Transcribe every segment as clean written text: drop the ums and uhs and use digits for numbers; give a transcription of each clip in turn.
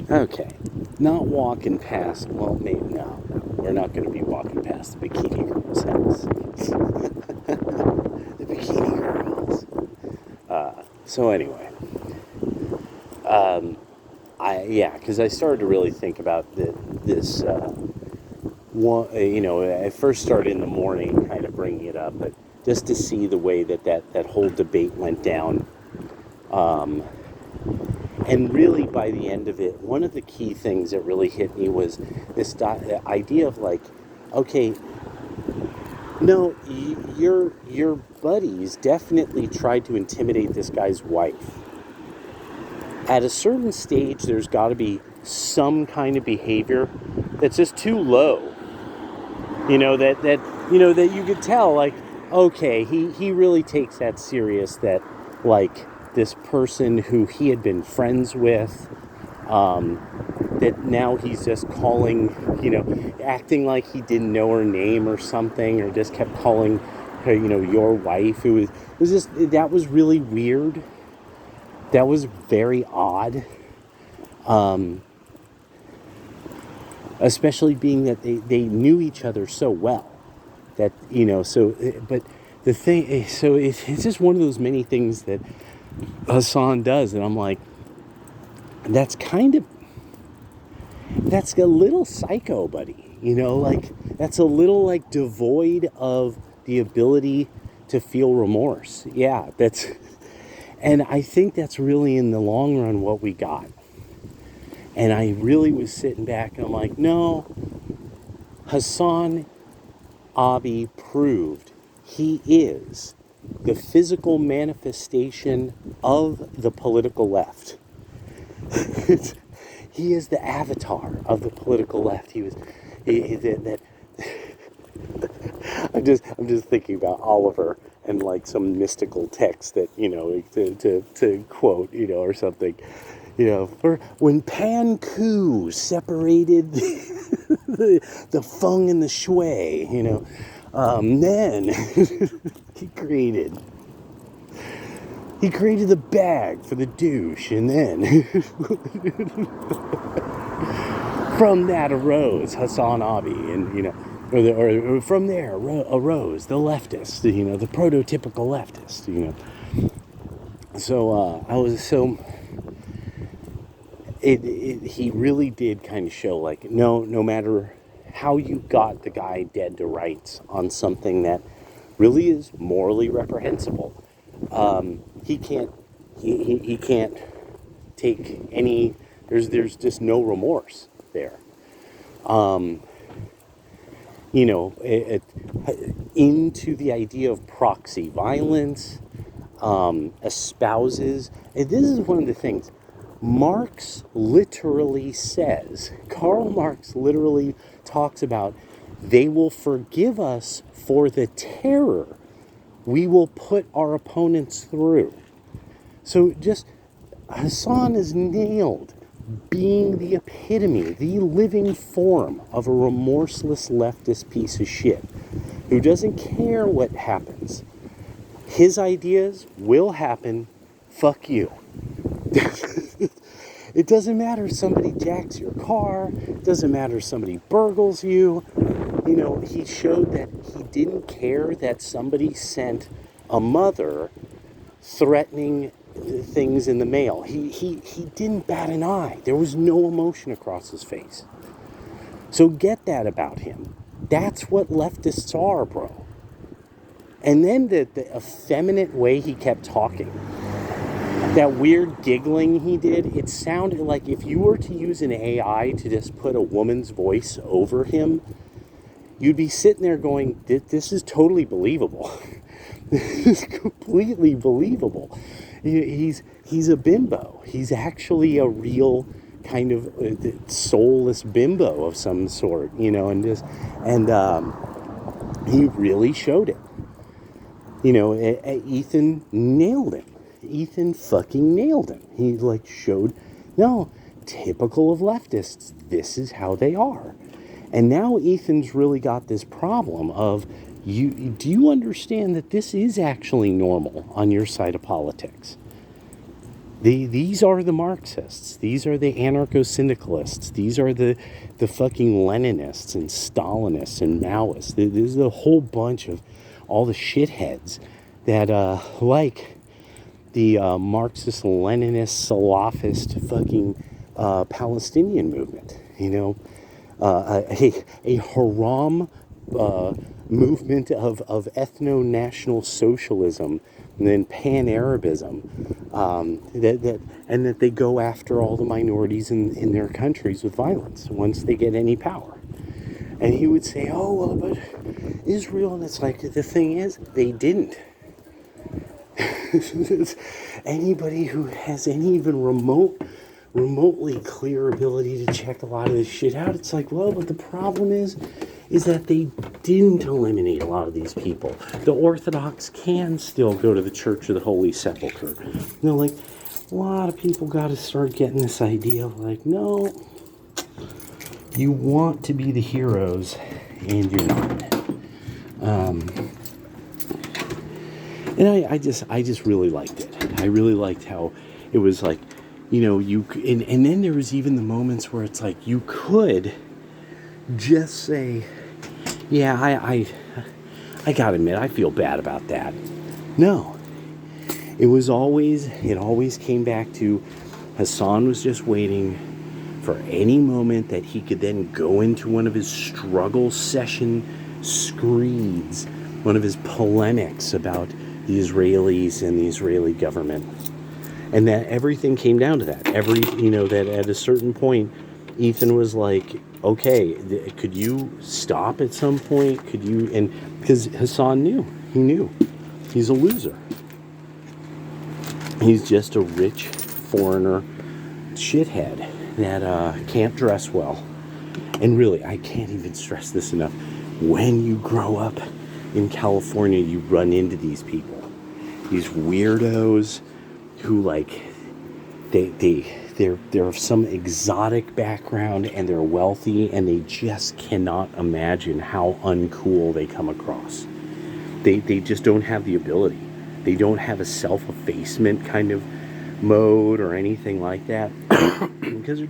Okay. Not walking past, well, maybe, no. We're not going to be walking past the bikini girl's house. The bikini girls. So anyway, um, because I started to really think about this, I first started in the morning kind of bringing it up, but just to see the way that whole debate went down. Um, and really, by the end of it, one of the key things that really hit me was this idea of like, okay, no, your buddies definitely tried to intimidate this guy's wife. At a certain stage, there's got to be some kind of behavior that's just too low. That you could tell, like, okay, he really takes that serious, that like this person who he had been friends with, that now he's just calling, acting like he didn't know her name or something, or just kept calling her, your wife, who was just, that was really weird. That was very odd. Especially being that they knew each other so well. That, but the thing, so it's just one of those many things that Hasan does, and I'm like, that's a little psycho, buddy. Like, that's a little, like, devoid of the ability to feel remorse. Yeah, and I think that's really, in the long run, what we got. And I really was sitting back and I'm like, no, Hasan Abi proved he is the physical manifestation of the political left. He is the avatar of the political left. I'm just thinking about Oliver and like some mystical text that, to quote, or something, for when Pan Ku separated the feng and the shui, then he created the bag for the douche, and then from that arose Hasan Abi, and or from there arose the leftist, the prototypical leftist, So I was so. He really did kind of show, like, no matter how you got the guy dead to rights on something that really is morally reprehensible, he can't he can't take any. There's just no remorse there. Um, into the idea of proxy violence, espouses. And this is one of the things. Marx literally says, Karl Marx literally talks about, they will forgive us for the terror we will put our opponents through. So just, Hasan is nailed being the epitome, the living form of a remorseless leftist piece of shit who doesn't care what happens. His ideas will happen. Fuck you. It doesn't matter if somebody jacks your car. It doesn't matter if somebody burgles you. He showed that he didn't care that somebody sent a mother threatening things in the mail. He didn't bat an eye. There was no emotion across his face. So get that about him. That's what leftists are, bro. And then the effeminate way he kept talking. That weird giggling he did, it sounded like if you were to use an AI to just put a woman's voice over him, you'd be sitting there going, this is totally believable. This is completely believable. He's a bimbo. He's actually a real kind of soulless bimbo of some sort, and he really showed it. Ethan nailed him. Ethan fucking nailed him. He showed, no, typical of leftists, this is how they are. And now Ethan's really got this problem of, do you understand that this is actually normal on your side of politics? These are the Marxists. These are the anarcho-syndicalists. These are the fucking Leninists and Stalinists and Maoists. There's a whole bunch of all the shitheads that like the Marxist, Leninist, Salafist fucking Palestinian movement. You know, a haram movement of ethno-national socialism and then pan-Arabism, and that they go after all the minorities in their countries with violence once they get any power. And he would say, oh, well, but Israel, and it's like, the thing is, they didn't. Anybody who has any even remotely clear ability to check a lot of this shit out, it's like, well, but the problem is that they didn't eliminate a lot of these people. The Orthodox can still go to the Church of the Holy Sepulchre. You know, like, a lot of people got to start getting this idea of, like, no, you want to be the heroes, and you're not. And I just really liked it. I really liked how it was like, you know, and then there was even the moments where it's like, you could just say, yeah, I gotta admit, I feel bad about that. No. It always came back to Hasan was just waiting for any moment that he could then go into one of his struggle session screeds, one of his polemics about the Israelis and the Israeli government. And that everything came down to that. That at a certain point, Ethan was like, okay, could you stop at some point? Could you? And because Hasan knew. He's a loser. He's just a rich foreigner shithead that can't dress well. And really, I can't even stress this enough. When you grow up in California, you run into these people. These weirdos who, like, they're of some exotic background and they're wealthy and they just cannot imagine how uncool they come across. They just don't have the ability. They don't have a self-effacement kind of mode or anything like that because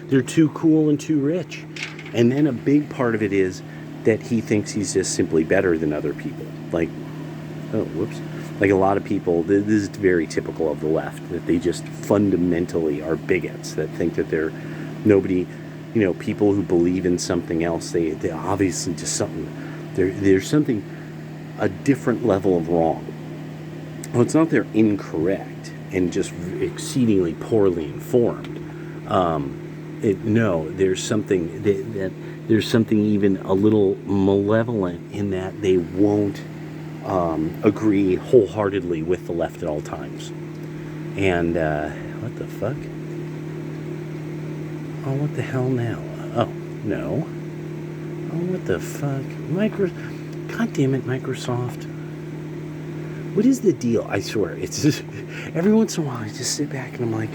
they're too cool and too rich. And then a big part of it is that he thinks he's just simply better than other people. Like, like a lot of people, this is very typical of the left, that they just fundamentally are bigots, that think that they're nobody, you know, people who believe in something else, they obviously just there's something, a different level of wrong. Well, it's not they're incorrect and just exceedingly poorly informed. There's something there's something even a little malevolent in that they won't agree wholeheartedly with the left at all times. And what the fuck? Oh, what the hell now? Oh, no. Oh, what the fuck? God damn it, Microsoft. What is the deal? I swear, it's just, every once in a while I just sit back and I'm like,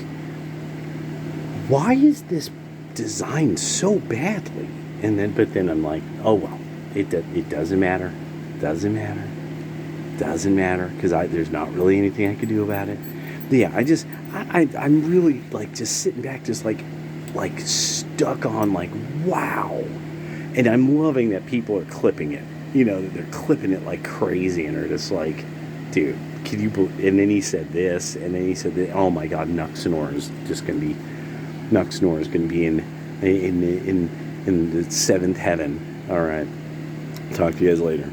why is this designed so badly? But then I'm like, oh well, it doesn't matter. Doesn't matter, because there's not really anything I could do about it. But yeah, I'm really, like, just sitting back, just like stuck on, like, wow. And I'm loving that people are clipping it. You know, that they're clipping it like crazy and are just like, dude, can you believe? And then he said this, and then he said that, oh my God, Nuxnor is going to be in the seventh heaven. All right, talk to you guys later.